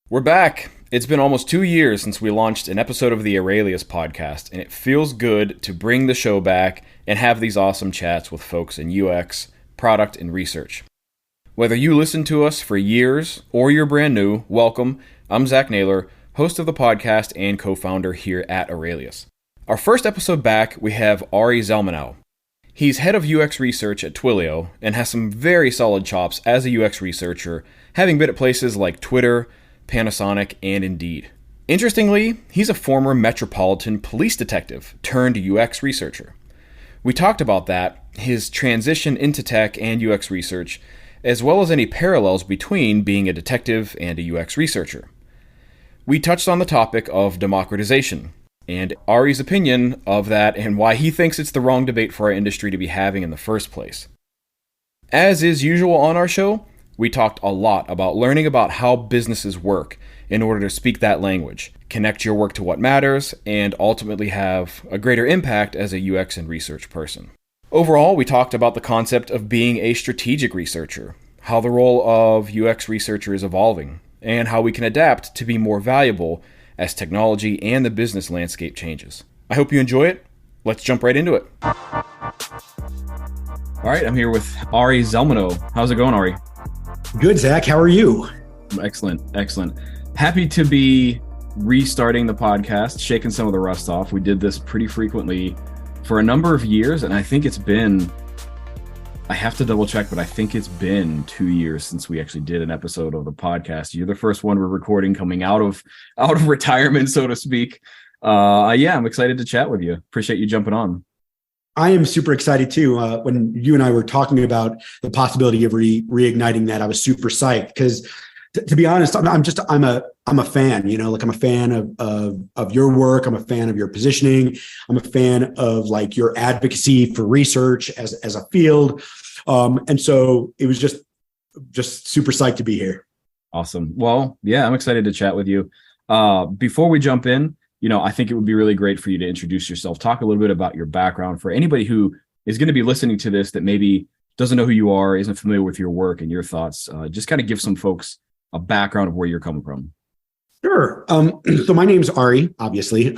We're back. It's been almost 2 years since we launched an episode of the Aurelius Podcast, and it feels good to bring the show back and have these awesome chats with folks in UX, product, and research. Whether you listen to us for years or you're brand new, welcome. I'm Zach Naylor, host of the podcast and co-founder here at Aurelius. Our first episode back, we have Ari Zelmanow. He's head of UX research at Twilio and has some very solid chops as a UX researcher, having been at places like Twitter, Panasonic, and Indeed. Interestingly, he's a former Metropolitan Police detective turned UX researcher. We talked about that, his transition into tech and UX research, as well as any parallels between being a detective and a UX researcher. We touched on the topic of democratization, and Ari's opinion of that and why he thinks it's the wrong debate for our industry to be having in the first place. As is usual on our show, we talked a lot about learning about how businesses work in order to speak that language, connect your work to what matters, and ultimately have a greater impact as a UX and research person. Overall, we talked about the concept of being a strategic researcher, how the role of UX researcher is evolving, and how we can adapt to be more valuable as technology and the business landscape changes. I hope you enjoy it. Let's jump right into it. All right, I'm here with Ari Zelmanow. How's it going, Ari? Good, Zach. How are you? Excellent. Happy to be restarting the podcast, shaking some of the rust off. We did this pretty frequently for a number of years, and I think it's been, I have to double check, but I think it's been 2 years since we actually did an episode of the podcast. You're the first one we're recording coming out of retirement, so to speak. I'm excited to chat with you. Appreciate you jumping on. I am super excited too. When you and I were talking about the possibility of reigniting that, I was super psyched because, to be honest, I'm a fan. You know, like I'm a fan of your work. I'm a fan of your positioning. I'm a fan of like your advocacy for research as a field, and so it was just super psyched to be here. Awesome. Well, yeah, I'm excited to chat with you. Before we jump in, I think it would be really great for you to introduce yourself, talk a little bit about your background for anybody who is going to be listening to this that maybe doesn't know who you are, isn't familiar with your work and your thoughts. Just kind of give some folks a background of where you're coming from. Sure. So my name's Ari, obviously.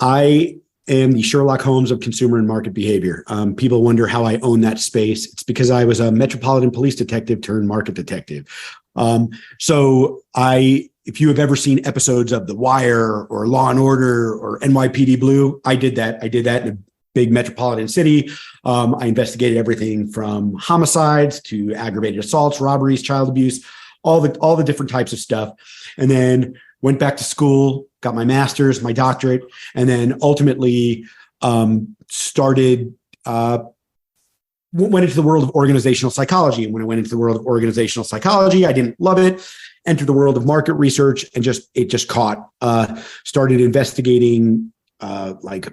I am the Sherlock Holmes of consumer and market behavior. People wonder how I own that space. It's because I was a Metropolitan Police detective turned market detective. If you have ever seen episodes of The Wire or Law and Order or NYPD Blue, I did that. I did that in a big metropolitan city. I investigated everything from homicides to aggravated assaults, robberies, child abuse, all the different types of stuff. And then went back to school, got my master's, my doctorate, and then ultimately went into the world of organizational psychology. And when I went into the world of organizational psychology, I didn't love it. Entered the world of market research and it just caught. Started investigating like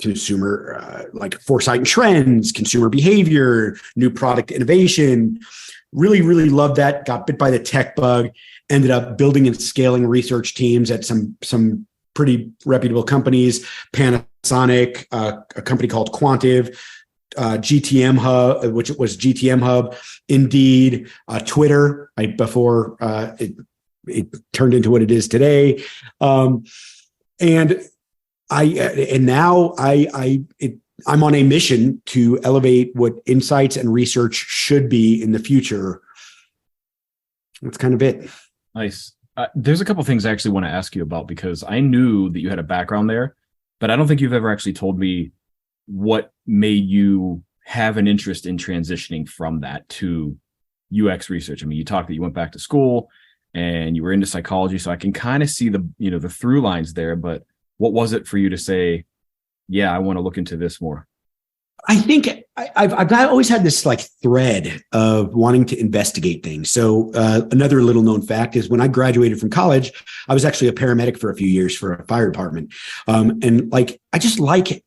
consumer, like foresight and trends, consumer behavior, new product innovation. Really, really loved that. Got bit by the tech bug. Ended up building and scaling research teams at some pretty reputable companies. Panasonic, a company called Quantive. GTM Hub, which was GTM Hub, Indeed, Twitter, before it turned into what it is today, and now I'm on a mission to elevate what insights and research should be in the future. That's kind of it. Nice. There's a couple things I actually want to ask you about because I knew that you had a background there, but I don't think you've ever actually told me what made you have an interest in transitioning from that to UX research. I mean, you talked that you went back to school and you were into psychology, so I can kind of see the through lines there, but what was it for you to say, yeah, I want to look into this more? I think I've always had this like thread of wanting to investigate things. So another little known fact is when I graduated from college, I was actually a paramedic for a few years for a fire department. And like, I just like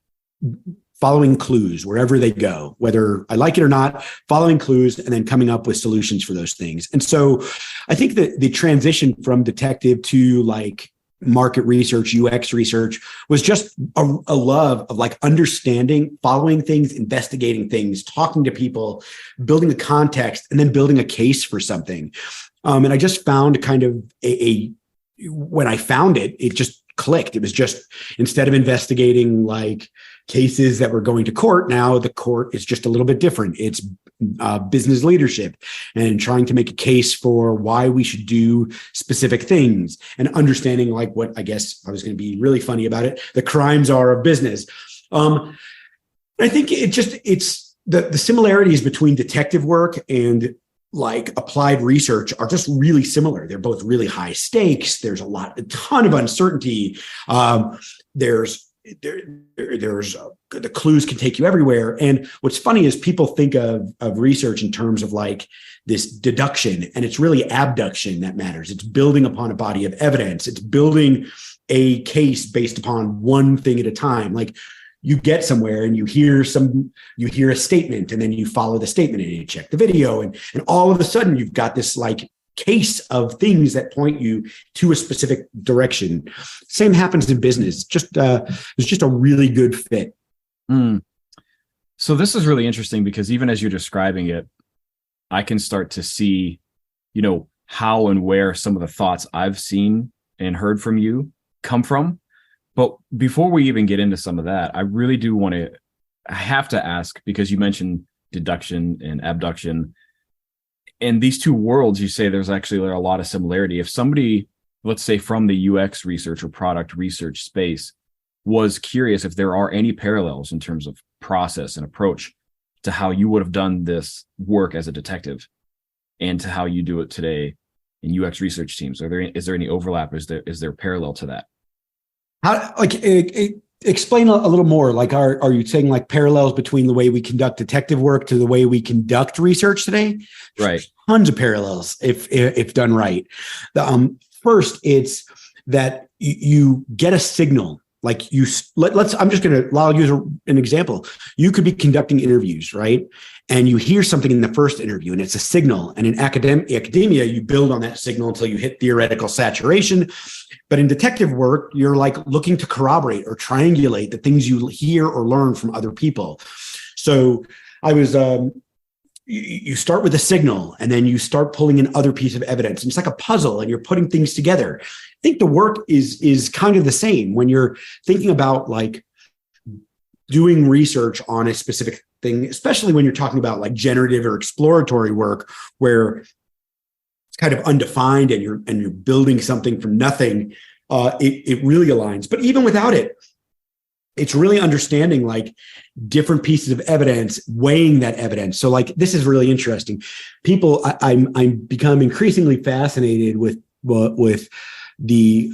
following clues wherever they go, whether I like it or not, following clues and then coming up with solutions for those things. And so I think that the transition from detective to like market research, UX research was just a love of like understanding, following things, investigating things, talking to people, building a context, and then building a case for something. And I just found kind of when I found it, it just clicked. It was just, instead of investigating like cases that were going to court, now the court is just a little bit different. It's business leadership and trying to make a case for why we should do specific things and understanding like what, I guess I was going to be really funny about it, the crimes are of business. I think it's the similarities between detective work and like applied research are just really similar. They're both really high stakes. There's a ton of uncertainty. There's the clues can take you everywhere. And what's funny is people think of research in terms of like this deduction, and it's really abduction that matters. It's building upon a body of evidence. It's building a case based upon one thing at a time. Like you get somewhere and you hear a statement, and then you follow the statement and you check the video, and all of a sudden you've got this like case of things that point you to a specific direction. Same happens in business. It's just a really good fit. So this is really interesting because even as you're describing it, I can start to see, how and where some of the thoughts I've seen and heard from you come from. But before we even get into some of that, I have to ask, because you mentioned deduction and abduction. In these two worlds, you say there's actually a lot of similarity. If somebody, let's say from the UX research or product research space, was curious if there are any parallels in terms of process and approach to how you would have done this work as a detective and to how you do it today in UX research teams, is there any overlap? Is there parallel to that? How, explain a little more. Like, are you saying like parallels between the way we conduct detective work to the way we conduct research today? Right. Tons of parallels if done right. First, it's that you get a signal. Like I'll use an example. You could be conducting interviews, right? And you hear something in the first interview and it's a signal. And in academia, you build on that signal until you hit theoretical saturation. But in detective work, you're like looking to corroborate or triangulate the things you hear or learn from other people. So you start with a signal and then you start pulling in other pieces of evidence. And it's like a puzzle and you're putting things together. I think the work is kind of the same when you're thinking about like doing research on a specific thing, especially when you're talking about like generative or exploratory work where it's kind of undefined and you're building something from nothing. It really aligns. But even without it, it's really understanding like different pieces of evidence, weighing that evidence. So like, this is really interesting. I'm become increasingly fascinated with the,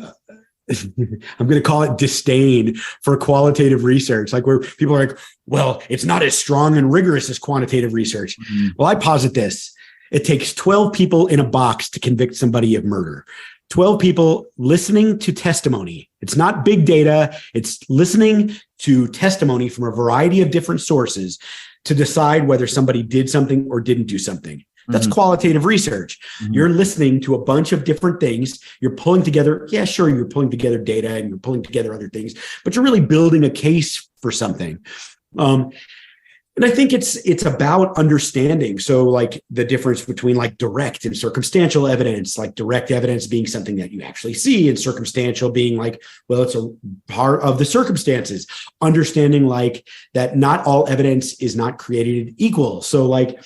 I'm going to call it disdain for qualitative research, like where people are like, well, it's not as strong and rigorous as quantitative research. Mm-hmm. Well, I posit this. It takes 12 people in a box to convict somebody of murder. 12 people listening to testimony. It's not big data. It's listening to testimony from a variety of different sources to decide whether somebody did something or didn't do something. That's qualitative research. Mm-hmm. You're listening to a bunch of different things. You're pulling together. Yeah, sure. You're pulling together data and you're pulling together other things, but you're really building a case for something. And I think it's about understanding. So like the difference between like direct and circumstantial evidence, like direct evidence being something that you actually see and circumstantial being like, well, it's a part of the circumstances. Understanding like that not all evidence is not created equal. So like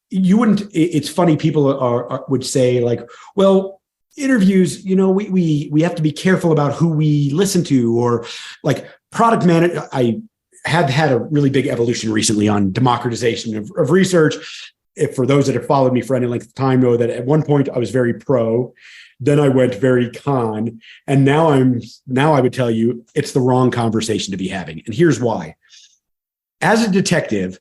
it's funny, people would say like, well, interviews, we have to be careful about who we listen to, or like product manager. I have had a really big evolution recently on democratization of research. If for those that have followed me for any length of time know that at one point I was very pro, then I went very con, and now I would tell you it's the wrong conversation to be having. And here's why. As a detective,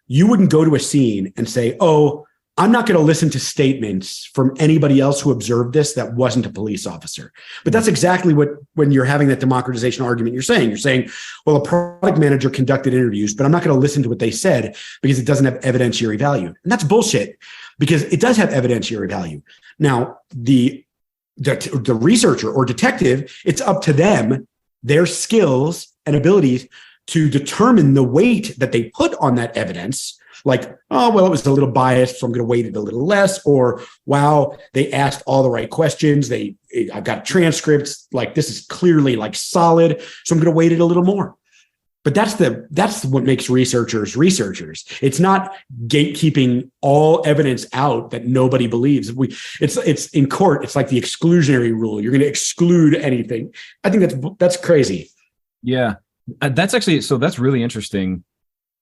you wouldn't go to a scene and say, oh, I'm not going to listen to statements from anybody else who observed this that wasn't a police officer. But that's exactly what, when you're having that democratization argument, you're saying, well, a product manager conducted interviews, but I'm not going to listen to what they said because it doesn't have evidentiary value. And that's bullshit, because it does have evidentiary value. Now, the researcher or detective, it's up to them, their skills and abilities to determine the weight that they put on that evidence Like, oh, well, it was a little biased, so I'm going to weight it a little less. Or, wow, they asked all the right questions. I've got transcripts. Like, this is clearly like solid, so I'm going to weight it a little more. But that's what makes researchers. It's not gatekeeping all evidence out that nobody believes. It's in court. It's like the exclusionary rule. You're going to exclude anything. I think that's crazy. Yeah, that's really interesting.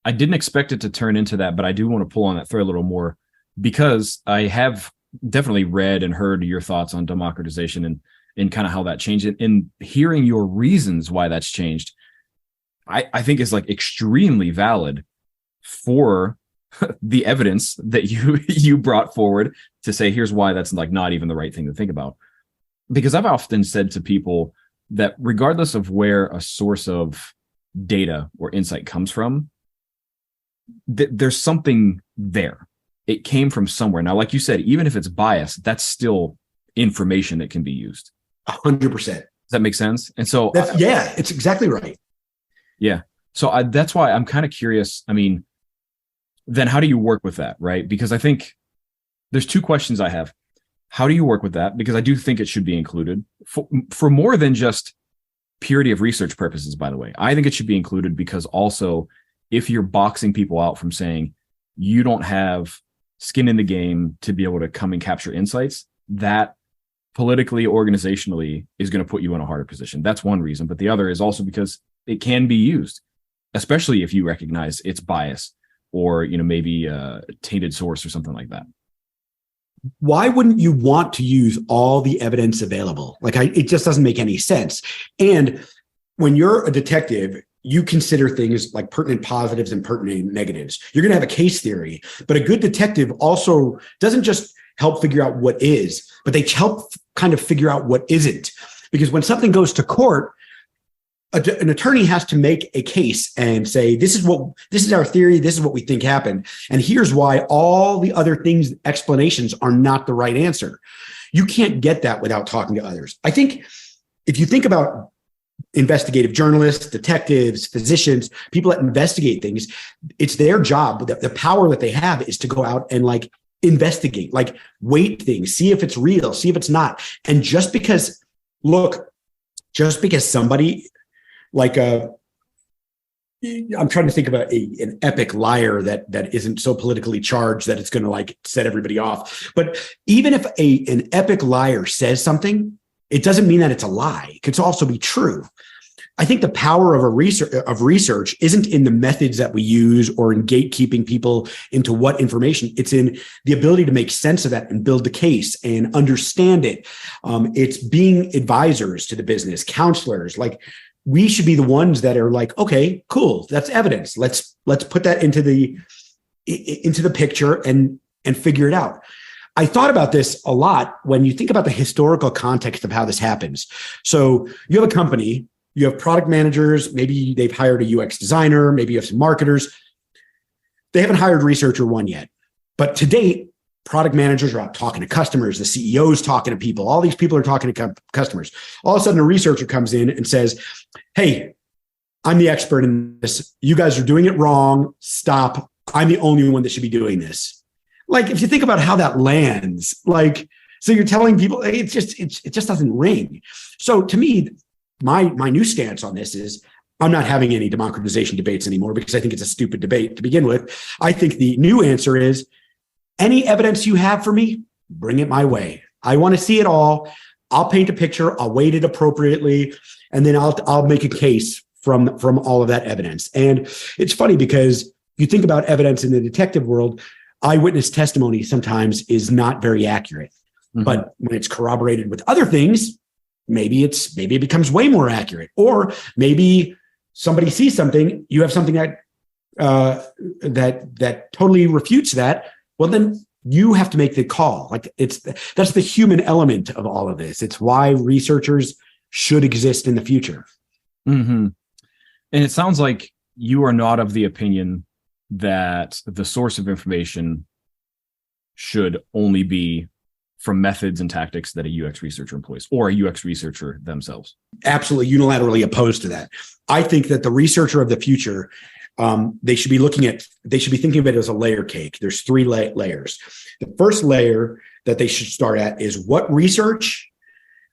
I didn't expect it to turn into that, but I do want to pull on that thread a little more because I have definitely read and heard your thoughts on democratization and kind of how that changed it. And hearing your reasons why that's changed, I think is like extremely valid for the evidence that you brought forward to say, here's why that's like not even the right thing to think about. Because I've often said to people that regardless of where a source of data or insight comes from, there's something there. It came from somewhere. Now, like you said, even if it's biased, that's still information that can be used. 100%. Does that make sense? And so, it's exactly right. Yeah. So that's why I'm kind of curious. I mean, then how do you work with that, right? Because I think there's two questions I have. How do you work with that? Because I do think it should be included for more than just purity of research purposes, by the way. I think it should be included because also if you're boxing people out from saying you don't have skin in the game to be able to come and capture insights, that politically, organizationally is going to put you in a harder position. That's one reason. But the other is also because it can be used, especially if you recognize its bias or, maybe a tainted source or something like that. Why wouldn't you want to use all the evidence available? It just doesn't make any sense. And when you're a detective, you consider things like pertinent positives and pertinent negatives. You're going to have a case theory, but a good detective also doesn't just help figure out what is, but they help kind of figure out what isn't. Because when something goes to court, an attorney has to make a case and say, this is our theory. This is what we think happened. And here's why all the other things, explanations are not the right answer. You can't get that without talking to others. I think if you think about investigative journalists, detectives, physicians, people that investigate things, it's their job. The power that they have is to go out and investigate, weight things, see if it's real, see if it's not. And just because somebody I'm trying to think about an epic liar that isn't so politically charged that it's going to set everybody off. But even if an epic liar says something, it doesn't mean that it's a lie. It could also be true. I think the power of research isn't in the methods that we use or in gatekeeping people into what information. It's in the ability to make sense of that and build the case and understand it. It's being advisors to the business, counselors. We should be the ones that are okay, cool, that's evidence. Let's put that into the picture and figure it out. I thought about this a lot when you think about the historical context of how this happens. So you have a company, you have product managers, maybe they've hired a UX designer, maybe you have some marketers. They haven't hired researcher one yet. But to date, product managers are out talking to customers, the CEO's talking to people, all these people are talking to customers. All of a sudden, a researcher comes in and says, hey, I'm the expert in this. You guys are doing it wrong. Stop. I'm the only one that should be doing this. If you think about how that lands, so you're telling people it just doesn't ring. So to me, my new stance on this is I'm not having any democratization debates anymore because I think it's a stupid debate to begin with. I think the new answer is any evidence you have for me, bring it my way. I want to see it all. I'll paint a picture. I'll weight it appropriately. And then I'll make a case from all of that evidence. And it's funny because you think about evidence in the detective world, eyewitness testimony sometimes is not very accurate. Mm-hmm. But when it's corroborated with other things, maybe it becomes way more accurate. Or maybe somebody sees something, you have something that totally refutes that. Well, then you have to make the call. That's the human element of all of this. It's why researchers should exist in the future. Mm-hmm. And it sounds like you are not of the opinion that the source of information should only be from methods and tactics that a UX researcher employs or a UX researcher themselves. Absolutely unilaterally opposed to that. I think that the researcher of the future They should be thinking of it as a layer cake. There's three layers. The first layer that they should start at is what research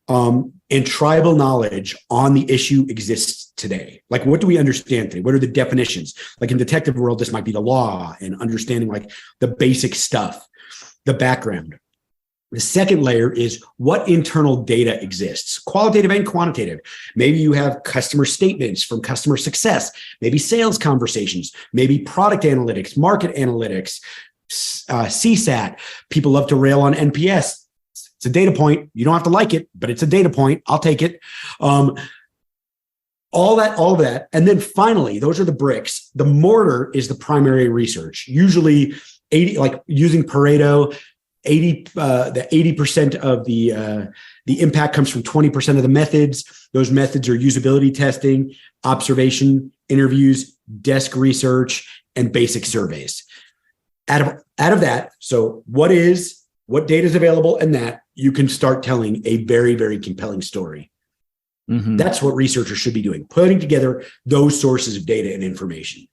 and tribal knowledge on the issue exists today. Like, what do we understand today? What are the definitions? Like in detective world, this might be the law and understanding like the basic stuff, the background. The second layer is what internal data exists, qualitative and quantitative. Maybe you have customer statements from customer success, maybe sales conversations, maybe product analytics, market analytics, CSAT. People love to rail on NPS. It's a data point. You don't have to like it, but it's a data point. I'll take it. All of that. And then finally, those are the bricks. The mortar is the primary research. Usually 80, like using Pareto, the 80% of the impact comes from 20% of the methods. Those methods are usability testing, observation, interviews, desk research, and basic surveys. Out of that, so what data is available, and that you can start telling a very, very compelling story. Mm-hmm. That's what researchers should be doing, putting together those sources of data and information.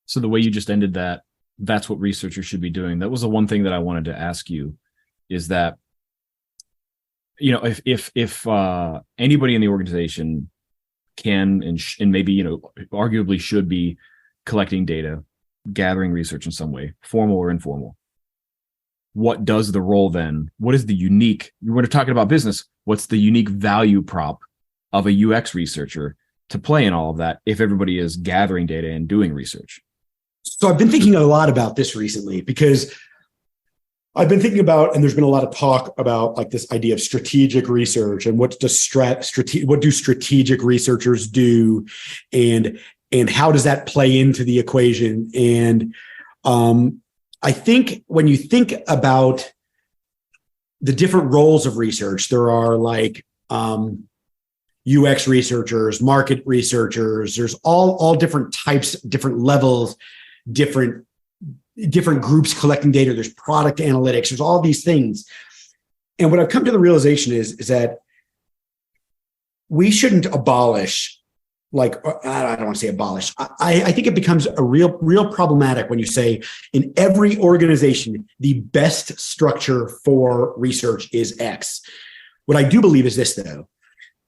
So the way you just ended that, that's what researchers should be doing. That was the one thing that I wanted to ask you, is that, you know, if anybody in the organization can and maybe, you know, arguably should be collecting data, gathering research in some way, formal or informal, what does the role then? What is the unique? We're talking about business. What's the unique value prop of a UX researcher to play in all of that if everybody is gathering data and doing research? So I've been thinking a lot about this recently, because I've been thinking about, and there's been a lot of talk about like this idea of strategic research and what do strategic researchers do, and how does that play into the equation? And I think when you think about the different roles of research, there are like UX researchers, market researchers. There's all different types, different levels, different groups collecting data. There's product analytics. There's all these things. And what I've come to the realization is that we shouldn't abolish, like, I don't want to say abolish. I think it becomes a real problematic when you say in every organization, the best structure for research is X. What I do believe is this, though,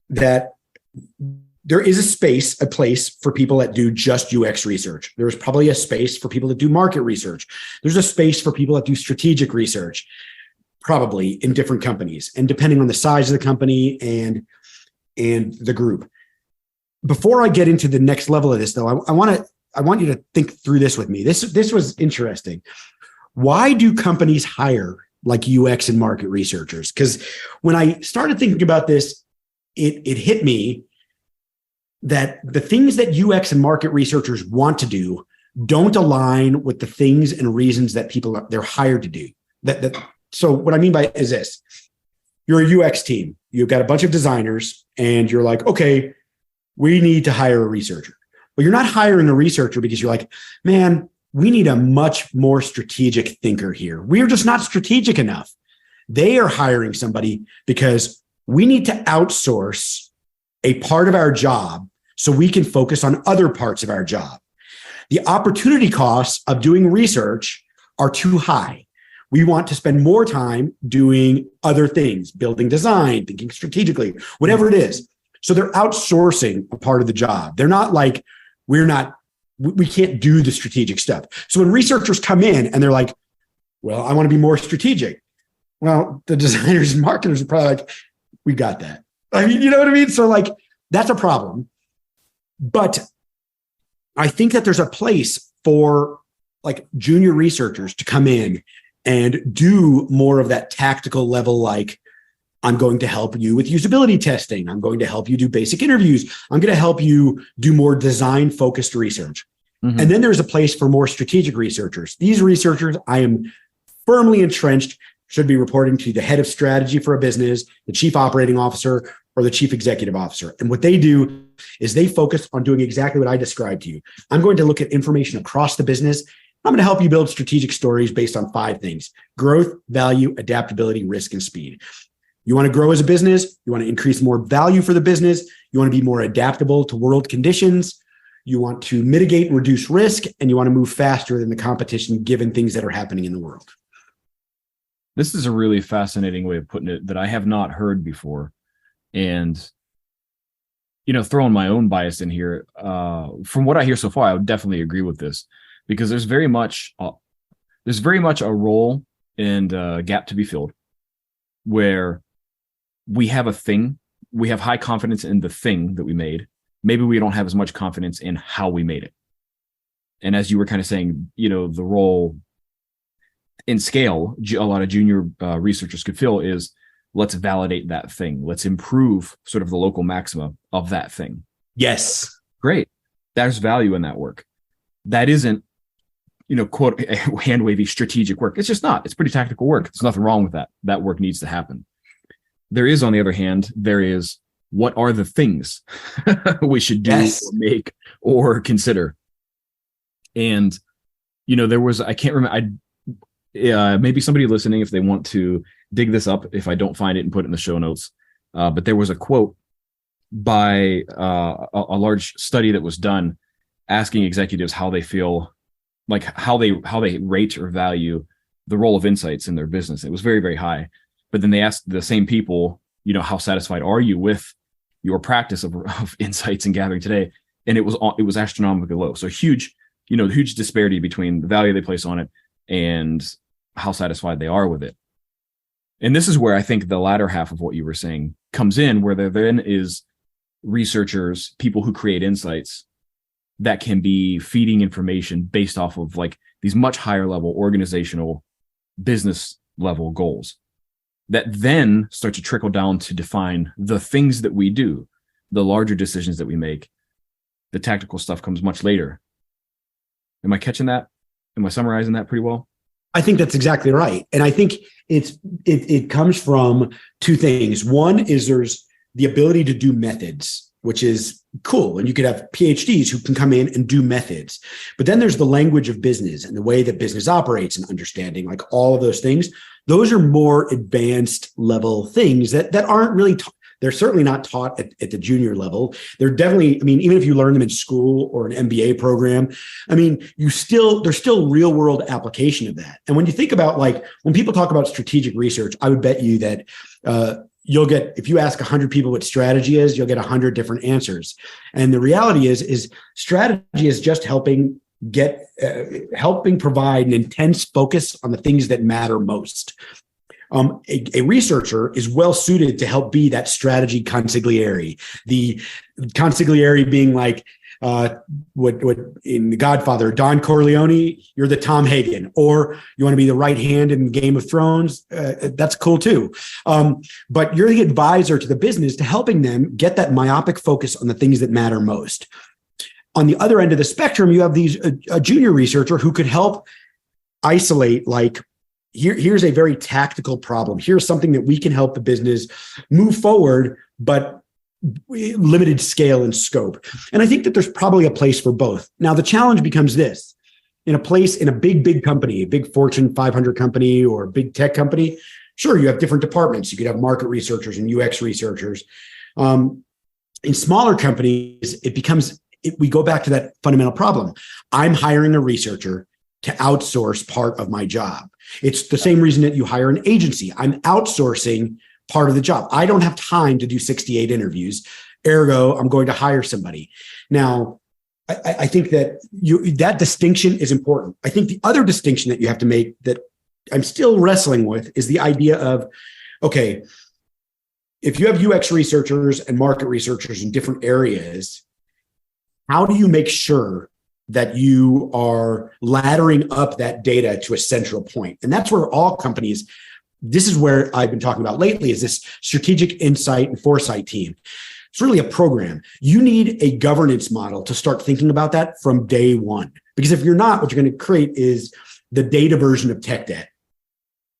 that there is a place for people that do just UX research. There's probably a space for people that do market research. There's a space for people that do strategic research, probably in different companies, and depending on the size of the company and the group. Before I get into the next level of this, though, I want you to think through this with me. This was interesting. Why do companies hire like UX and market researchers? Because when I started thinking about this, it hit me that the things that UX and market researchers want to do don't align with the things and reasons that they're hired to do. So what I mean by it is this: you're a UX team. You've got a bunch of designers, and you're like, okay, we need to hire a researcher. Well, you're not hiring a researcher because you're like, man, we need a much more strategic thinker here. We're just not strategic enough. They are hiring somebody because we need to outsource a part of our job so we can focus on other parts of our job. The opportunity costs of doing research are too high. We want to spend more time doing other things, building design, thinking strategically, whatever it is. So they're outsourcing a part of the job. They're not like, we can't do the strategic stuff. So when researchers come in and they're like, well, I want to be more strategic. Well, the designers and marketers are probably like, we got that. I mean, you know what I mean? So like, that's a problem. But I think that there's a place for like junior researchers to come in and do more of that tactical level, like, I'm going to help you with usability testing. I'm going to help you do basic interviews. I'm going to help you do more design-focused research. Mm-hmm. And then there's a place for more strategic researchers. These researchers, I am firmly entrenched, should be reporting to the head of strategy for a business, the chief operating officer, or the chief executive officer. And what they do is they focus on doing exactly what I described to you. I'm going to look at information across the business. I'm going to help you build strategic stories based on 5 things: growth, value, adaptability, risk, and speed. You want to grow as a business. You want to increase more value for the business. You want to be more adaptable to world conditions. you want to mitigate and reduce risk, and you want to move faster than the competition given things that are happening in the world. This is a really fascinating way of putting it that I have not heard before. And, throwing my own bias in here, from what I hear so far, I would definitely agree with this, because there's very much a role and gap to be filled where we have a thing, we have high confidence in the thing that we made. Maybe we don't have as much confidence in how we made it. And as you were kind of saying, the role in scale, a lot of junior researchers could fill is, let's validate that thing. Let's improve sort of the local maxima of that thing. Yes. Great. There's value in that work. That isn't, quote, hand wavy strategic work. It's just not. It's pretty tactical work. There's nothing wrong with that. That work needs to happen. There is, on the other hand, what are the things we should do or make or consider? And, there was, I can't remember, maybe somebody listening, if they want to dig this up, if I don't find it and put it in the show notes. But there was a quote by a large study that was done asking executives how they feel, like how they rate or value the role of insights in their business. It was very, very high. But then they asked the same people, how satisfied are you with your practice of insights and gathering today? And it was astronomically low. So huge disparity between the value they place on it and how satisfied they are with it. And this is where I think the latter half of what you were saying comes in, where there then is researchers, people who create insights that can be feeding information based off of like these much higher level organizational business level goals that then start to trickle down to define the things that we do, the larger decisions that we make. The tactical stuff comes much later. Am I catching that? Am I summarizing that pretty well? I think that's exactly right. And I think it comes from two things. One is there's the ability to do methods, which is cool. And you could have PhDs who can come in and do methods. But then there's the language of business and the way that business operates and understanding, like all of those things. Those are more advanced level things that aren't really they're certainly not taught at the junior level. They're definitely, even if you learn them in school or an MBA program, there's still real world application of that. And when you think about, like, when people talk about strategic research, I would bet you that you'll get, if you ask 100 people what strategy is, you'll get 100 different answers. And the reality is strategy is just helping provide an intense focus on the things that matter most. A researcher is well suited to help be that strategy consigliere. The consigliere being like what in The Godfather, Don Corleone, you're the Tom Hagen, or you want to be the right hand in Game of Thrones. That's cool too. But you're the advisor to the business to helping them get that myopic focus on the things that matter most. On the other end of the spectrum, you have a junior researcher who could help isolate, like, here's a very tactical problem. Here's something that we can help the business move forward, but limited scale and scope. And I think that there's probably a place for both. Now, the challenge becomes this. In a big company, a big Fortune 500 company or a big tech company, sure, you have different departments. You could have market researchers and UX researchers. In smaller companies, we go back to that fundamental problem. I'm hiring a researcher to outsource part of my job. It's the same reason that you hire an agency. I'm outsourcing part of the job. I don't have time to do 68 interviews. Ergo, I'm going to hire somebody. Now, I think that that distinction is important. I think the other distinction that you have to make that I'm still wrestling with is the idea of, okay, if you have UX researchers and market researchers in different areas, how do you make sure that you are laddering up that data to a central point? And that's where all companies, this is where I've been talking about lately, is this strategic insight and foresight team. It's really a program. You need a governance model to start thinking about that from day one. Because if you're not, what you're going to create is the data version of tech debt.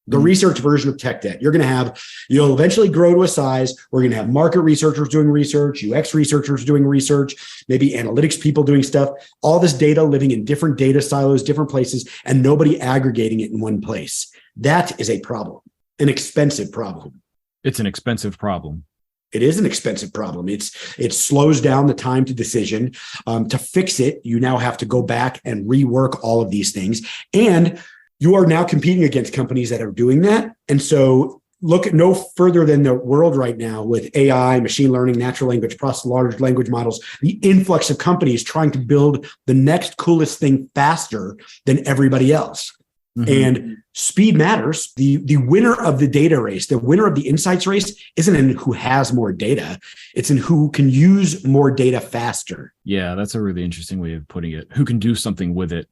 The research version of tech debt. You'll eventually grow to a size where you're going to have market researchers doing research, UX researchers doing research, maybe analytics people doing stuff, all this data living in different data silos, different places, and nobody aggregating it in one place. That is a problem, an expensive problem. It's an expensive problem. It is an expensive problem. It slows down the time to decision. To fix it, you now have to go back and rework all of these things. And you are now competing against companies that are doing that. And so look at no further than the world right now with AI, machine learning, natural language processing, large language models, the influx of companies trying to build the next coolest thing faster than everybody else. Mm-hmm. And speed matters. The winner of the data race, the winner of the insights race isn't in who has more data. It's in who can use more data faster. Yeah, that's a really interesting way of putting it. Who can do something with it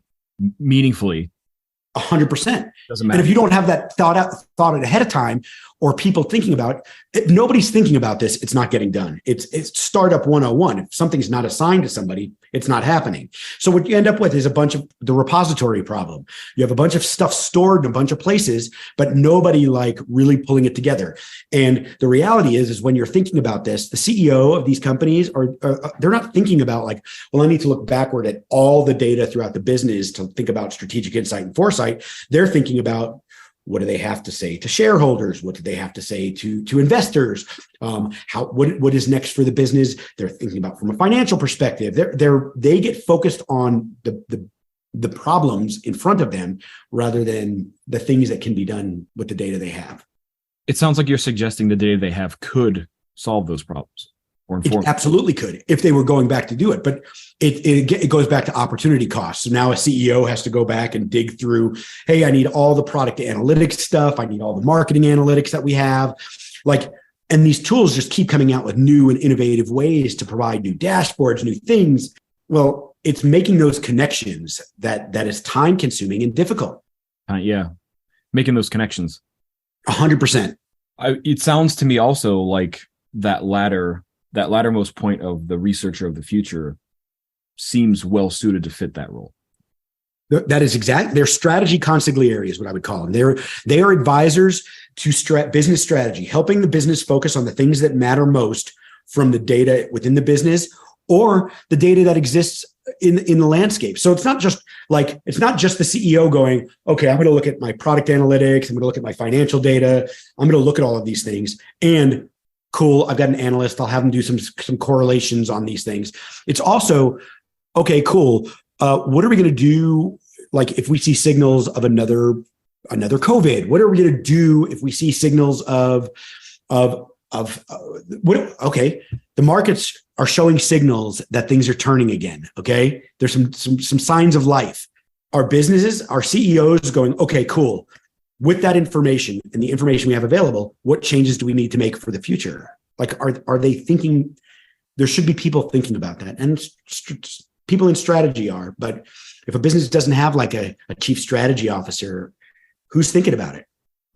meaningfully. 100%. Doesn't matter. And if you don't have that thought ahead of time, or people thinking about it, if nobody's thinking about this, it's not getting done. It's startup 101. If something's not assigned to somebody, it's not happening. So what you end up with is a bunch of the repository problem. You have a bunch of stuff stored in a bunch of places, but nobody like really pulling it together. And the reality is when you're thinking about this, the CEO of these companies they're not thinking about like, well, I need to look backward at all the data throughout the business to think about strategic insight and foresight. They're thinking about, what do they have to say to shareholders? What do they have to say to investors? What is next for the business? They're thinking about from a financial perspective. They get focused on the problems in front of them rather than the things that can be done with the data they have. It sounds like you're suggesting the data they have could solve those problems. It absolutely could if they were going back to do it, but it goes back to opportunity costs. So now a CEO has to go back and dig through, hey, I need all the product analytics stuff. I need all the marketing analytics that we have. And these tools just keep coming out with new and innovative ways to provide new dashboards, new things. Well, it's making those connections that is time consuming and difficult. Making those connections. 100%. It sounds to me also like that lattermost point of the researcher of the future seems well suited to fit that role. That is exact. They're strategy consigliere is what I would call them. They are advisors to business strategy, helping the business focus on the things that matter most from the data within the business or the data that exists in the landscape. So it's not just the CEO going, okay, I'm going to look at my product analytics. I'm going to look at my financial data. I'm going to look at all of these things and cool, I've got an analyst. I'll have them do some correlations on these things. It's also, okay, cool. What are we going to do? Like if we see signals of another COVID, what are we going to do if we see signals of what? Okay, the markets are showing signals that things are turning again. Okay, there's some signs of life. Our businesses, our CEOs going, okay, cool. With that information and the information we have available, what changes do we need to make for the future? Like, are they thinking? There should be people thinking about that, and people in strategy are. But if a business doesn't have like a chief strategy officer, who's thinking about it?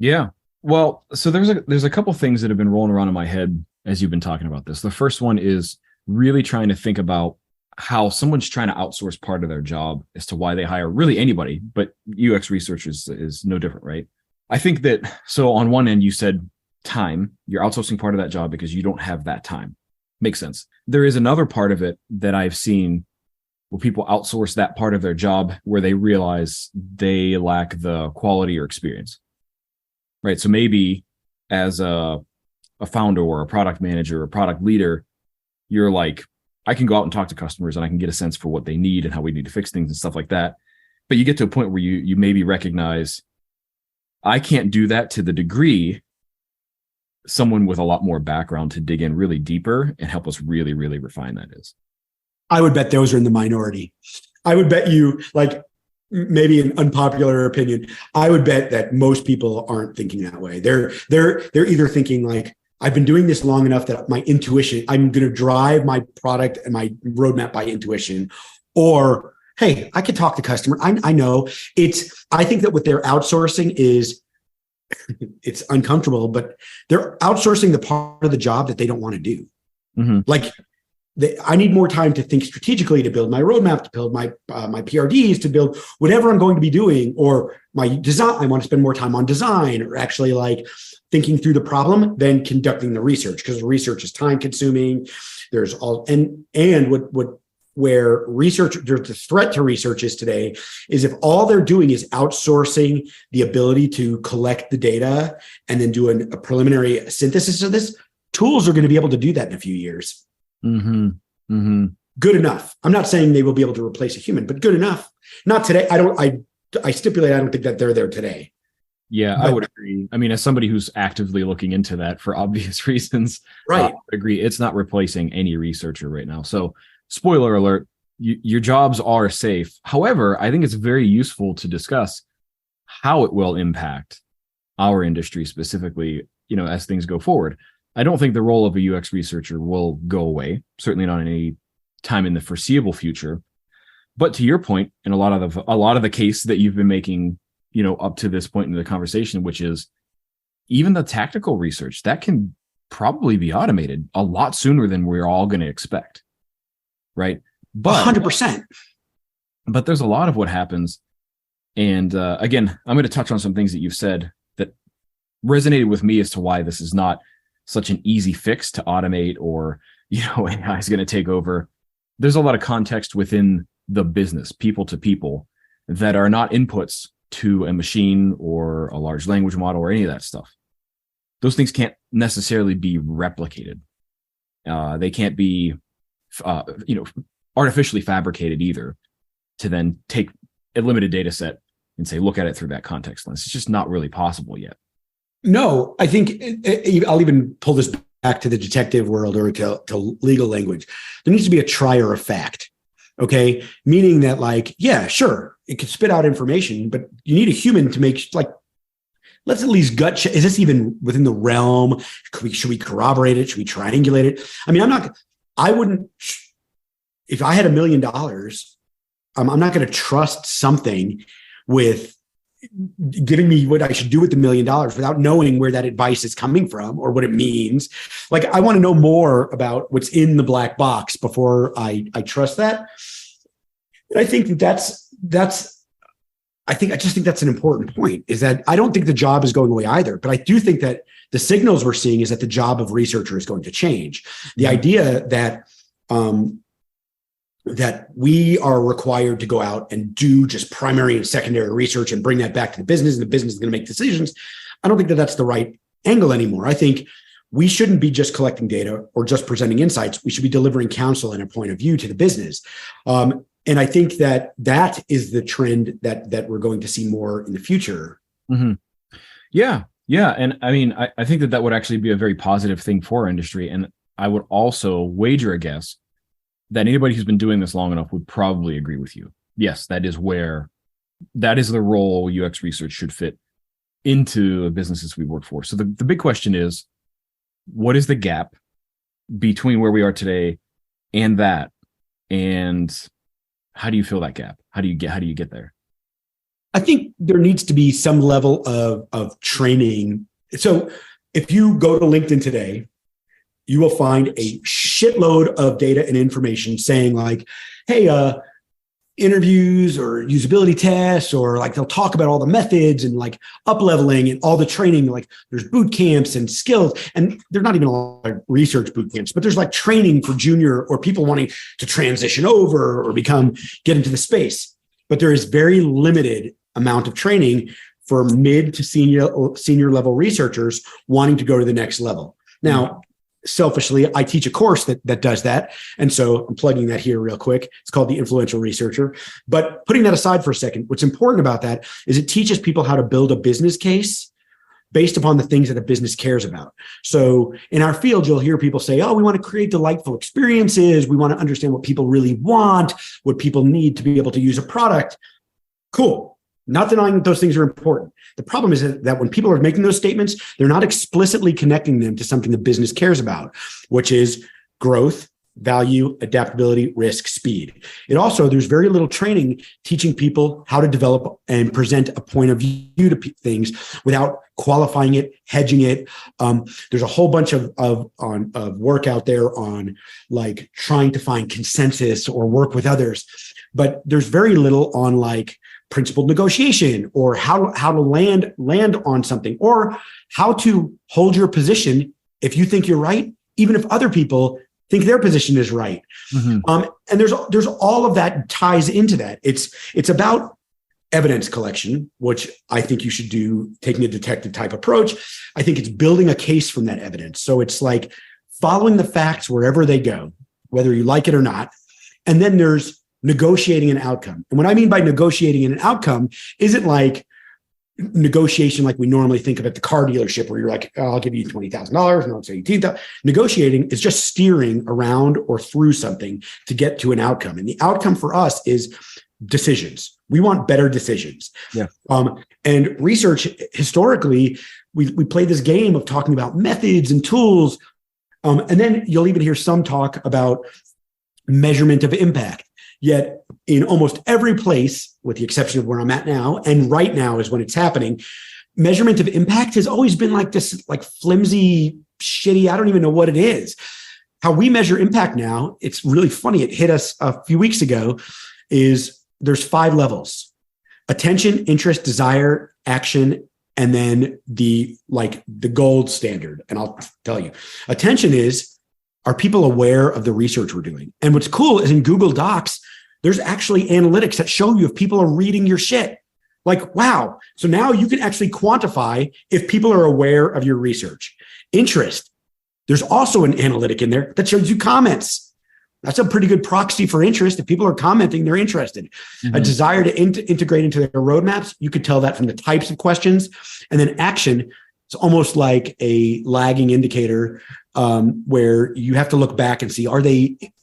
Yeah. Well, so there's a couple things that have been rolling around in my head as you've been talking about this. The first one is really trying to think about how someone's trying to outsource part of their job as to why they hire really anybody, but UX research is no different, right? I think that, so on one end, you said time, you're outsourcing part of that job because you don't have that time. Makes sense. There is another part of it that I've seen where people outsource that part of their job where they realize they lack the quality or experience, right? So maybe as a founder or a product manager or a product leader, you're like, I can go out and talk to customers and I can get a sense for what they need and how we need to fix things and stuff like that. But you get to a point where you maybe recognize I can't do that to the degree someone with a lot more background to dig in really deeper and help us really, really refine that is. I would bet those are in the minority. I would bet you, like, maybe an unpopular opinion, I would bet that most people aren't thinking that way. They're either thinking like, I've been doing this long enough that my intuition, I'm going to drive my product and my roadmap by intuition, or, hey, I could talk to customer. I know I think that what they're outsourcing is, it's uncomfortable, but they're outsourcing the part of the job that they don't want to do. Mm-hmm. Like, I need more time to think strategically, to build my roadmap, to build my PRDs, to build whatever I'm going to be doing, or my design. I want to spend more time on design, or actually like thinking through the problem than conducting the research, because the research is time consuming. There's all where research, there's the threat to research is today is if all they're doing is outsourcing the ability to collect the data and then do a preliminary synthesis of this, tools are going to be able to do that in a few years. Mm-hmm. Mm-hmm. Good enough. I'm not saying they will be able to replace a human, but good enough. Not today. I stipulate I don't think that they're there today. Yeah, But I would agree. I mean, as somebody who's actively looking into that for obvious reasons, right. I would agree. It's not replacing any researcher right now. So, spoiler alert, your jobs are safe. However, I think it's very useful to discuss how it will impact our industry specifically, as things go forward. I don't think the role of a UX researcher will go away, certainly not any time in the foreseeable future. But to your point, and a lot of the case that you've been making, up to this point in the conversation, which is even the tactical research that can probably be automated a lot sooner than we're all going to expect. Right. But 100%. But there's a lot of what happens. And again, I'm going to touch on some things that you've said that resonated with me as to why this is not such an easy fix to automate or, AI is going to take over. There's a lot of context within the business, people to people, that are not inputs to a machine or a large language model or any of that stuff. Those things can't necessarily be replicated. They can't be, artificially fabricated either, to then take a limited data set and say, look at it through that context lens. It's just not really possible yet. No, I think I'll even pull this back to the detective world or to legal language. There needs to be a trier of fact. Okay. Meaning that yeah, sure, it could spit out information, but you need a human to make let's at least gut check. Is this even within the realm? Should we corroborate it? Should we triangulate it? I mean, I wouldn't, if I had $1 million, I'm not going to trust something with giving me what I should do with the $1 million without knowing where that advice is coming from or what it means. I want to know more about what's in the black box before I trust that. And I think I just think that's an important point, is that I don't think the job is going away either, but I do think that the signals we're seeing is that the job of researcher is going to change. The idea that, that we are required to go out and do just primary and secondary research and bring that back to the business, and the business is going to make decisions. I don't think that that's the right angle anymore. I think we shouldn't be just collecting data or just presenting insights. We should be delivering counsel and a point of view to the business. And I think that is the trend that we're going to see more in the future. Mm-hmm. Yeah. Yeah. And I mean, I think that would actually be a very positive thing for our industry. And I would also wager a guess that anybody who's been doing this long enough would probably agree with you. Yes, that is the role UX research should fit into the businesses we work for. So the big question is, what is the gap between where we are today and that? And how do you fill that gap? How do you get there? I think there needs to be some level of training. So if you go to LinkedIn today, you will find a shitload of data and information saying hey, interviews or usability tests, or they'll talk about all the methods and up leveling and all the training. There's boot camps and skills, and they're not even all research boot camps, but there's training for junior or people wanting to transition over or get into the space. But there is very limited amount of training for mid to senior level researchers wanting to go to the next level. Now, selfishly, I teach a course that does that. And so I'm plugging that here real quick. It's called The Influential Researcher. But putting that aside for a second, what's important about that is it teaches people how to build a business case based upon the things that a business cares about. So in our field, you'll hear people say, we want to create delightful experiences. We want to understand what people really want, what people need to be able to use a product. Cool. Not denying that those things are important. The problem is that when people are making those statements, they're not explicitly connecting them to something the business cares about, which is growth, value, adaptability, risk, speed. There's very little training teaching people how to develop and present a point of view to things without qualifying it, hedging it. There's a whole bunch of work out there on trying to find consensus or work with others, but there's very little on principled negotiation, or how to land on something, or how to hold your position if you think you're right, even if other people think their position is right. Mm-hmm. And there's all of that ties into that. It's about evidence collection, which I think you should do, taking a detective type approach. I think it's building a case from that evidence. So it's following the facts wherever they go, whether you like it or not. And then there's negotiating an outcome. And what I mean by negotiating an outcome isn't like negotiation like we normally think of at the car dealership, where you're like, oh, I'll give you $20,000 and I'll say $18,000. Negotiating is just steering around or through something to get to an outcome. And the outcome for us is decisions. We want better decisions. Yeah. And research, historically, we play this game of talking about methods and tools. And then you'll even hear some talk about measurement of impact. Yet in almost every place, with the exception of where I'm at now, and right now is when it's happening, measurement of impact has always been like this, like flimsy, shitty, I don't even know what it is. How we measure impact now, it's really funny. It hit us a few weeks ago, is there's 5 levels: attention, interest, desire, action, and then the gold standard. And I'll tell you, attention is, are people aware of the research we're doing? And what's cool is in Google Docs, there's actually analytics that show you if people are reading your shit. Like, wow. So now you can actually quantify if people are aware of your research. Interest, there's also an analytic in there that shows you comments. That's a pretty good proxy for interest. If people are commenting, they're interested. Mm-hmm. A desire to integrate into their roadmaps, you could tell that from the types of questions. And then action, it's almost like a lagging indicator where you have to look back and see,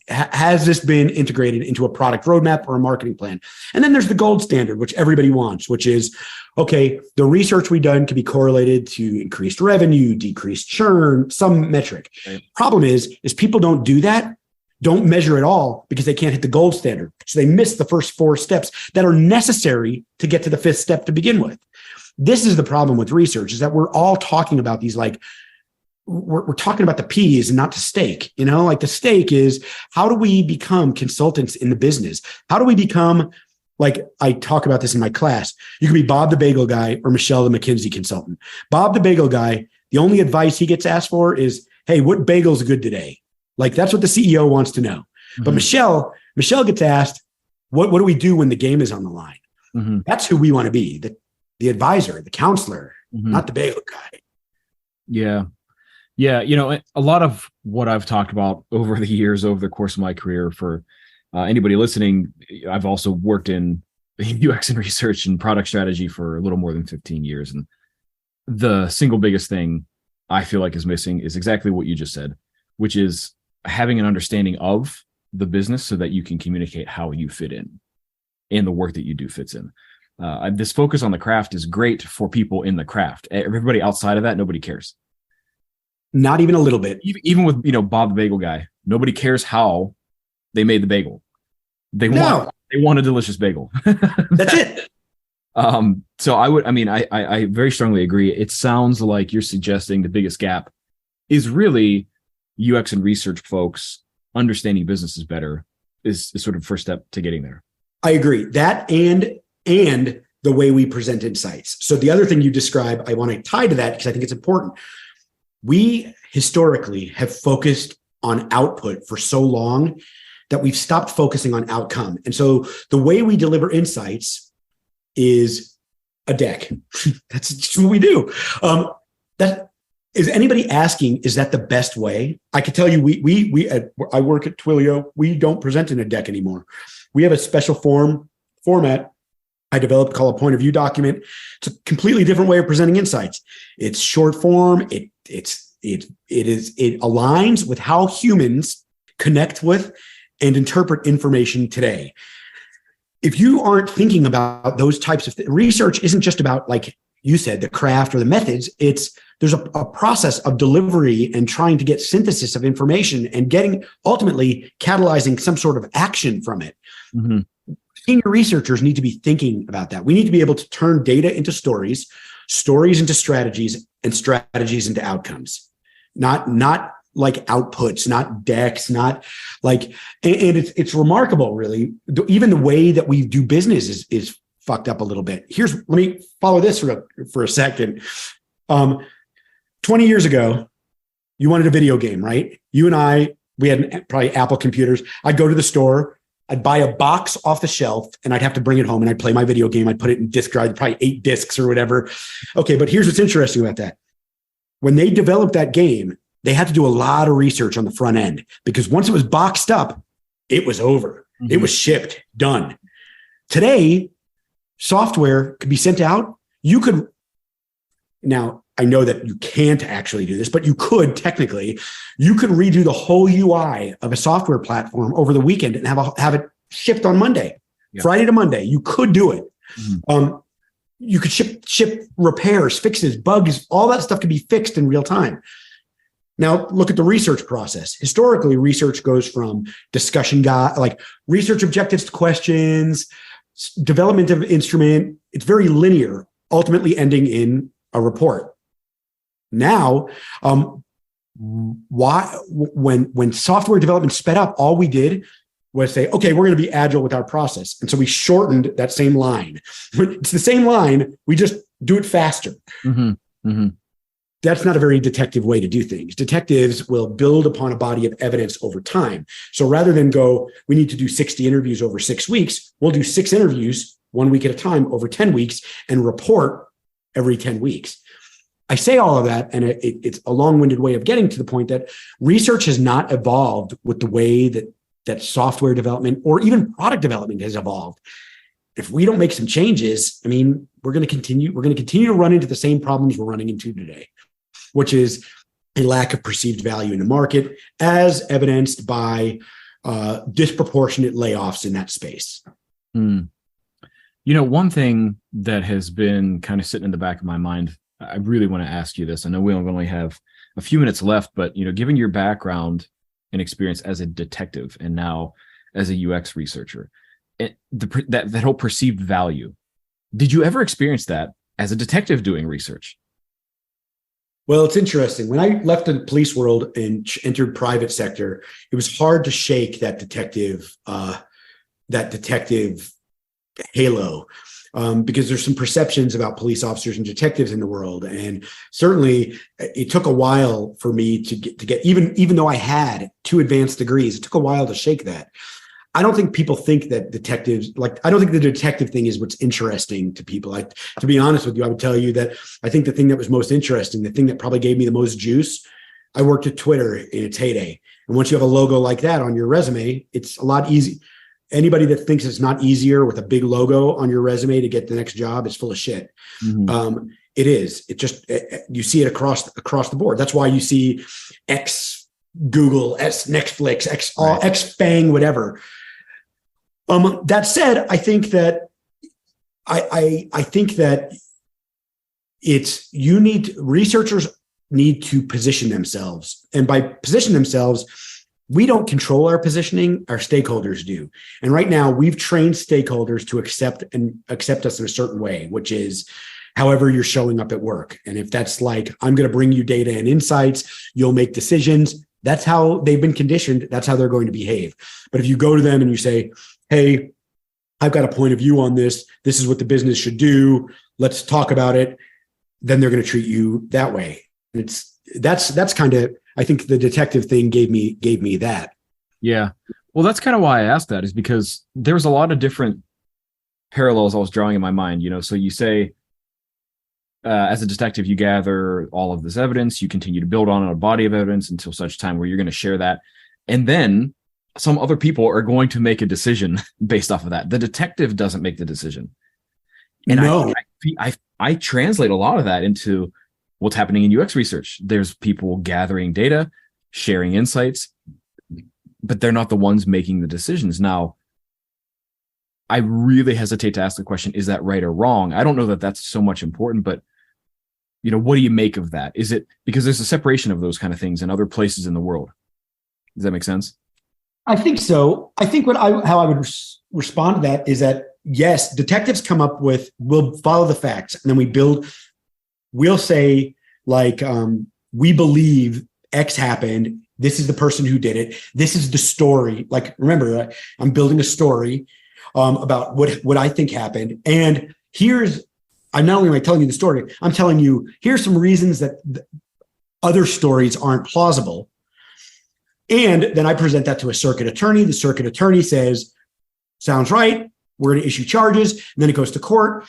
has this been integrated into a product roadmap or a marketing plan? And then there's the gold standard, which everybody wants, which is, okay, the research we've done can be correlated to increased revenue, decreased churn, some metric. Right. Problem is people don't do that, don't measure at all, because they can't hit the gold standard. So they miss the first 4 steps that are necessary to get to the 5th step to begin with. This is the problem with research, is that we're all talking about these, like, we're talking about the peas and not the steak. Like the steak is, how do we become consultants in the business? How do we become, like I talk about this in my class, you can be Bob the Bagel Guy or Michelle the McKinsey consultant. Bob the Bagel Guy, the only advice he gets asked for is, hey, what bagel's good today? Like, that's what the CEO wants to know. Mm-hmm. But Michelle gets asked, what do we do when the game is on the line? Mm-hmm. That's who we want to be, the advisor, the counselor, mm-hmm. not the bagel guy. Yeah. Yeah. A lot of what I've talked about over the years, over the course of my career, for anybody listening, I've also worked in UX and research and product strategy for a little more than 15 years. And the single biggest thing I feel like is missing is exactly what you just said, which is having an understanding of the business so that you can communicate how you fit in and the work that you do fits in. This focus on the craft is great for people in the craft. Everybody outside of that, nobody cares. Not even a little bit. Even with, Bob the Bagel Guy, nobody cares how they made the bagel. They want a delicious bagel. That's it. So I very strongly agree. It sounds like you're suggesting the biggest gap is really UX and research folks understanding businesses better is sort of first step to getting there. I agree. That and the way we present insights. So the other thing you describe, I want to tie to that because I think it's important. We historically have focused on output for so long that we've stopped focusing on outcome. And so the way we deliver insights is a deck. That's just what we do. That is anybody asking, is that the best way? I can tell you, I work at Twilio. We don't present in a deck anymore. We have a special format I developed called a point of view document. It's a completely different way of presenting insights. It's short form. It aligns with how humans connect with and interpret information today. If you aren't thinking about those types of research, isn't just about, like you said, the craft or the methods. There's a process of delivery and trying to get synthesis of information and ultimately catalyzing some sort of action from it. Mm-hmm. Senior researchers need to be thinking about that. We need to be able to turn data into stories into strategies, and strategies into outcomes. Not like outputs, not decks, not like, and it's remarkable, really. Even the way that we do business is fucked up a little bit. Let me follow this for a second. 20 years ago, you wanted a video game, right? You and I, we had probably Apple computers. I'd go to the store, I'd buy a box off the shelf, and I'd have to bring it home, and I'd play my video game. I'd put it in disk drive, probably 8 discs or whatever. Okay, but here's what's interesting about that. When they developed that game, they had to do a lot of research on the front end, because once it was boxed up, it was over. Mm-hmm. It was shipped, done. Today, software could be sent out. Now, I know that you can't actually do this, but you could technically. You could redo the whole UI of a software platform over the weekend and have it shipped on Monday, Friday to Monday. You could do it. Mm-hmm. You could ship repairs, fixes, bugs. All that stuff could be fixed in real time. Now, look at the research process. Historically, research goes from discussion guide, like research objectives to questions, development of instrument. It's very linear, ultimately ending in a report. Now, when software development sped up, all we did was say, okay, we're going to be agile with our process. And so we shortened that same line. It's the same line. We just do it faster. Mm-hmm. Mm-hmm. That's not a very detective way to do things. Detectives will build upon a body of evidence over time. So rather than go, we need to do 60 interviews over 6 weeks, we'll do 6 interviews 1 week at a time over 10 weeks and report every 10 weeks. I say all of that, and it's a long-winded way of getting to the point that research has not evolved with the way that software development or even product development has evolved. If we don't make some changes, I mean, we're going to continue to run into the same problems we're running into today, which is a lack of perceived value in the market, as evidenced by disproportionate layoffs in that space. Mm. One thing that has been kind of sitting in the back of my mind, I really want to ask you this. I know we only have a few minutes left, but given your background and experience as a detective and now as a UX researcher, that whole perceived value, did you ever experience that as a detective doing research? Well, it's interesting. When I left the police world and entered private sector, it was hard to shake that detective halo, because there's some perceptions about police officers and detectives in the world. And certainly it took a while for me to get even though I had 2 advanced degrees, it took a while to shake that. I don't think people think that detectives, I don't think the detective thing is what's interesting to people. To be honest with you, I would tell you that I think the thing that was most interesting, the thing that probably gave me the most juice, I worked at Twitter in its heyday. And once you have a logo like that on your resume, it's a lot easier. Anybody that thinks it's not easier with a big logo on your resume to get the next job is full of shit. Mm-hmm. It is. It just, you see it across the board. That's why you see X Google, X Netflix, X Bang, whatever. That said, I think that researchers need to position themselves, and by position themselves, we don't control our positioning, our stakeholders do. And right now we've trained stakeholders to accept us in a certain way, which is however you're showing up at work. And if that's like, I'm going to bring you data and insights, you'll make decisions. That's how they've been conditioned. That's how they're going to behave. But if you go to them and you say, hey, I've got a point of view on this. This is what the business should do. Let's talk about it. Then they're going to treat you that way. And that's kind of, I think the detective thing gave me that. Yeah. Well, that's kind of why I asked that, is because there was a lot of different parallels I was drawing in my mind, so you say, as a detective, you gather all of this evidence, you continue to build on a body of evidence until such time where you're going to share that. And then some other people are going to make a decision based off of that. The detective doesn't make the decision. And no. I translate a lot of that into what's happening in UX research. There's people gathering data, sharing insights, but they're not the ones making the decisions. Now, I really hesitate to ask the question, is that right or wrong? I don't know that that's so much important, but what do you make of that? Is it because there's a separation of those kind of things in other places in the world? Does that make sense? I think so. I think how I would respond to that is that, yes, detectives come up with, we'll follow the facts, and then we'll say, we believe X happened. This is the person who did it. This is the story. Remember, I'm building a story about what I think happened. And I'm not only telling you the story, I'm telling you, here's some reasons that other stories aren't plausible. And then I present that to a circuit attorney. The circuit attorney says, sounds right. We're going to issue charges. And then it goes to court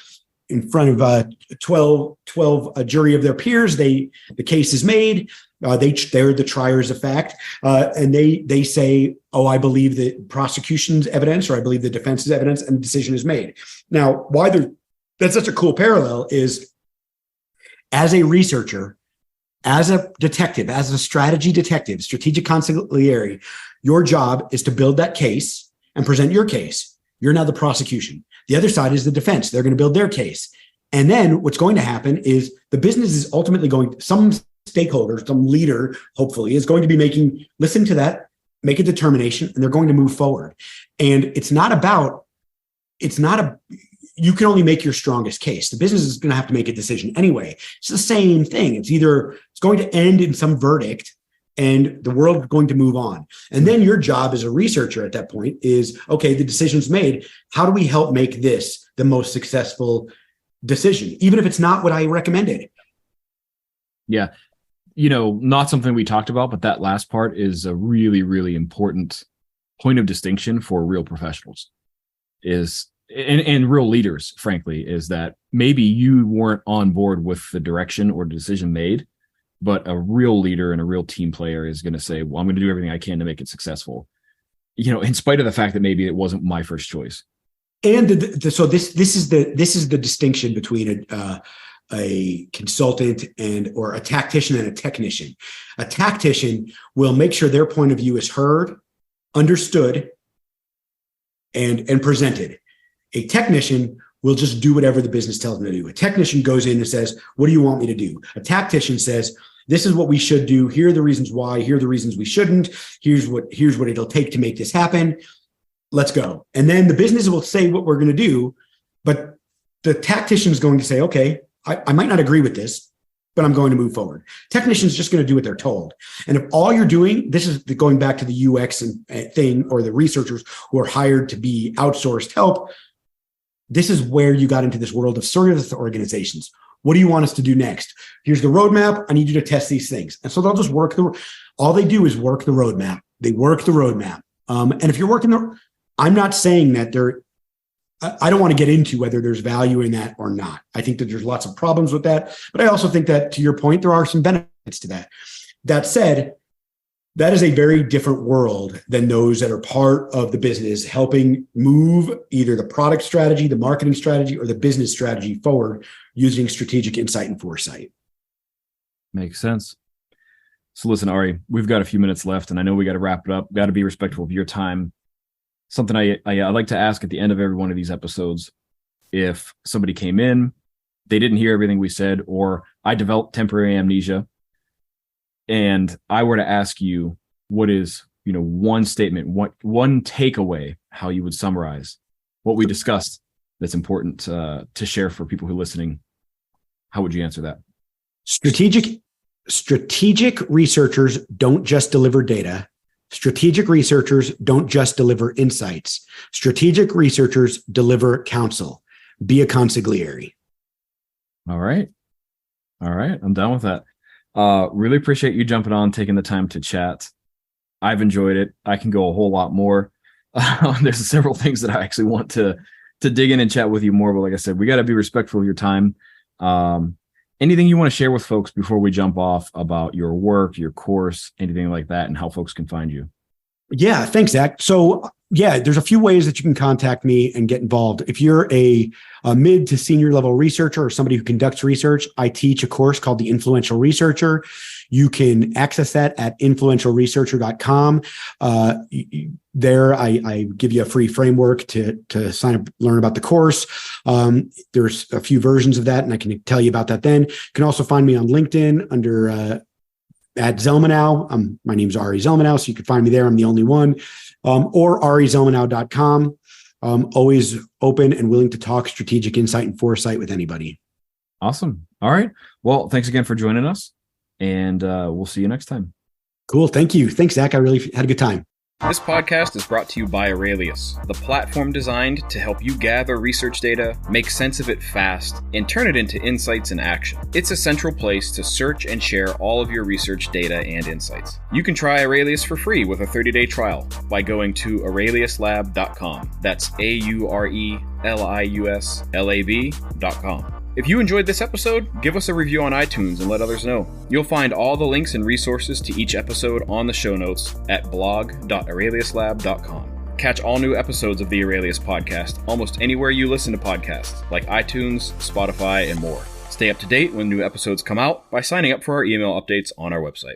in front of 12 a jury of their peers. The case is made. They're the triers of fact, and they say, "Oh, I believe the prosecution's evidence, or I believe the defense's evidence," and the decision is made. Now, that's such a cool parallel is, as a researcher, as a detective, as a strategy detective, strategic consigliere, your job is to build that case and present your case. You're now the prosecution. The other side is the defense. They're going to build their case. And then what's going to happen is the business is ultimately some stakeholder, some leader, hopefully, is going to be listen to that, make a determination, and they're going to move forward. And you can only make your strongest case. The business is going to have to make a decision anyway. It's the same thing. It's going to end in some verdict and the world is going to move on. And then your job as a researcher at that point is, okay, the decision's made. How do we help make this the most successful decision, even if it's not what I recommended? Yeah. Not something we talked about, but that last part is a really, really important point of distinction for real professionals and real leaders, frankly, is that maybe you weren't on board with the direction or decision made, but a real leader and a real team player is going to say, well, I'm going to do everything I can to make it successful, in spite of the fact that maybe it wasn't my first choice. And so this is the distinction between a consultant or a tactician and a technician. A tactician will make sure their point of view is heard, understood, and presented. A technician will just do whatever the business tells them to do. A technician goes in and says, what do you want me to do? A tactician says, this is what we should do. Here are the reasons why. Here are the reasons we shouldn't. Here's what it'll take to make this happen. Let's go. And then the business will say what we're going to do, but the tactician is going to say, okay, I might not agree with this, but I'm going to move forward. Technician's just going to do what they're told. And if all you're doing, this is going back to the UX thing, or the researchers who are hired to be outsourced help. This is where you got into this world of service organizations. What do you want us to do next? Here's the roadmap. I need you to test these things. And so they'll just all they do is work the roadmap. They work the roadmap. And if you're working I'm not saying that I don't want to get into whether there's value in that or not. I think that there's lots of problems with that, but I also think that, to your point, there are some benefits to that. That said, that is a very different world than those that are part of the business, helping move either the product strategy, the marketing strategy, or the business strategy forward using strategic insight and foresight. Makes sense. So listen, Ari, we've got a few minutes left, and I know we got to wrap it up. Got to be respectful of your time. Something I like to ask at the end of every one of these episodes, if somebody came in, they didn't hear everything we said, or I developed temporary amnesia, and I were to ask you, what is, one statement, one takeaway, how you would summarize what we discussed that's important to share for people who are listening, how would you answer that? Strategic researchers don't just deliver data. Strategic researchers don't just deliver insights. Strategic researchers deliver counsel. Be a consigliere. All right. I'm done with that. Really appreciate you jumping on, taking the time to chat. I've enjoyed it. I can go a whole lot more. There's several things that I actually want to dig in and chat with you more. But like I said, we got to be respectful of your time. Anything you want to share with folks before we jump off about your work, your course, anything like that, and how folks can find you? Yeah, thanks, Zach. So there's a few ways that you can contact me and get involved. If you're a mid to senior level researcher or somebody who conducts research, I teach a course called The Influential Researcher. You can access that at influentialresearcher.com. There, I give you a free framework to sign up, learn about the course. There's a few versions of that, and I can tell you about that then. You can also find me on LinkedIn under at Zelmanow. My name's Ari Zelmanow, so you can find me there. I'm the only one. Or arizelmanow.com. Always open and willing to talk strategic insight and foresight with anybody. Awesome. All right. Well, thanks again for joining us, and we'll see you next time. Cool. Thank you. Thanks, Zach. I really had a good time. This podcast is brought to you by Aurelius, the platform designed to help you gather research data, make sense of it fast, and turn it into insights and action. It's a central place to search and share all of your research data and insights. You can try Aurelius for free with a 30-day trial by going to aureliuslab.com. That's AURELIUSLAB.com. If you enjoyed this episode, give us a review on iTunes and let others know. You'll find all the links and resources to each episode on the show notes at blog.aureliuslab.com. Catch all new episodes of the Aurelius Podcast almost anywhere you listen to podcasts, like iTunes, Spotify, and more. Stay up to date when new episodes come out by signing up for our email updates on our website.